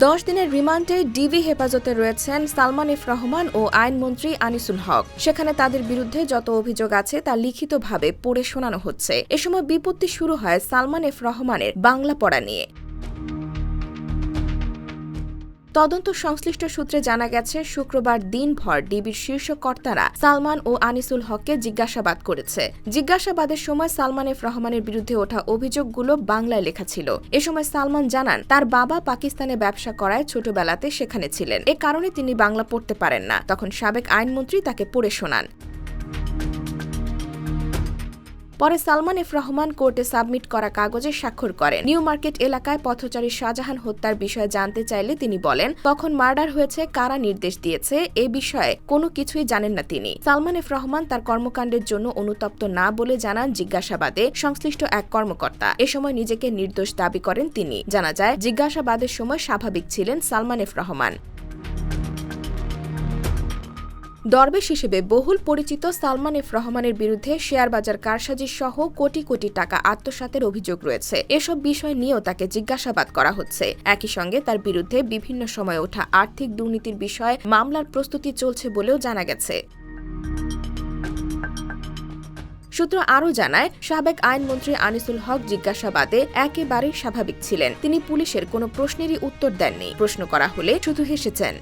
10 দিনের রিমান্ডে ডিবি হেফাজতে রয়েছেন সালমান এফ রহমান ও আইনমন্ত্রী আনিসুল হক। সেখানে তাদের বিরুদ্ধে যত অভিযোগ আছে তা লিখিতভাবে পড়ে শোনানো হচ্ছে। এ সময় বিপত্তি শুরু হয় সালমান এফ রহমানের বাংলা পড়া নিয়ে। তদন্ত সংশ্লিষ্ট সূত্রে জানা গেছে, শুক্রবার দিনভর ডিবির শীর্ষ কর্তারা সালমান ও আনিসুল হককে জিজ্ঞাসাবাদ করেছে। জিজ্ঞাসাবাদের সময় সালমান এফ রহমানের বিরুদ্ধে ওঠা অভিযোগগুলো বাংলায় লেখা ছিল। এ সময় সালমান জানান, তার বাবা পাকিস্তানে ব্যবসা করায় ছোটবেলাতে সেখানে ছিলেন, এ কারণে তিনি বাংলা পড়তে পারেন না। তখন সাবেক আইনমন্ত্রী তাকে পড়ে শোনান। পরে সালমান এফ রহমান কোর্টে সাবমিট করা কাগজে স্বাক্ষর করেন। নিউ মার্কেট এলাকায় পথচারী শাহজাহান হত্যার বিষয়ে জানতে চাইলে তিনি বলেন, তখন মার্ডার হয়েছে, কারা নির্দেশ দিয়েছে এ বিষয়ে কোনো কিছুই জানেন না তিনি। সালমান এফ রহমান তার কর্মকাণ্ডের জন্য অনুতপ্ত না বলে জানান জিজ্ঞাসাবাদে সংশ্লিষ্ট এক কর্মকর্তা। এ সময় নিজেকে নির্দোষ দাবি করেন তিনি। জানা যায়, জিজ্ঞাসাবাদের সময় স্বাভাবিক ছিলেন সালমান এফ রহমান। দরবেশ হিসেবে বহুল পরিচিত সালমান এফ রহমানের বিরুদ্ধে শেয়ার বাজার কারসাজি সহ কোটি কোটি টাকা আত্মসাতের অভিযোগ রয়েছে। এসব বিষয় নিয়েও তাকে জিজ্ঞাসাবাদ করা হচ্ছে। একই সঙ্গে তার বিরুদ্ধে বিভিন্ন সময় ওঠা আর্থিক দুর্নীতির বিষয়ে মামলার প্রস্তুতি চলছে বলেও জানা গেছে। সূত্র আরও জানায়, সাবেক আইনমন্ত্রী আনিসুল হক জিজ্ঞাসাবাদে একেবারেই স্বাভাবিক ছিলেন। তিনি পুলিশের কোনো প্রশ্নেরই উত্তর দেননি। প্রশ্ন করা হলে শুধু হেসেছেন।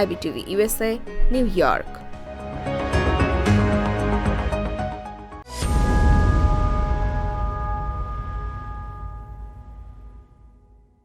IBTV USA, New York।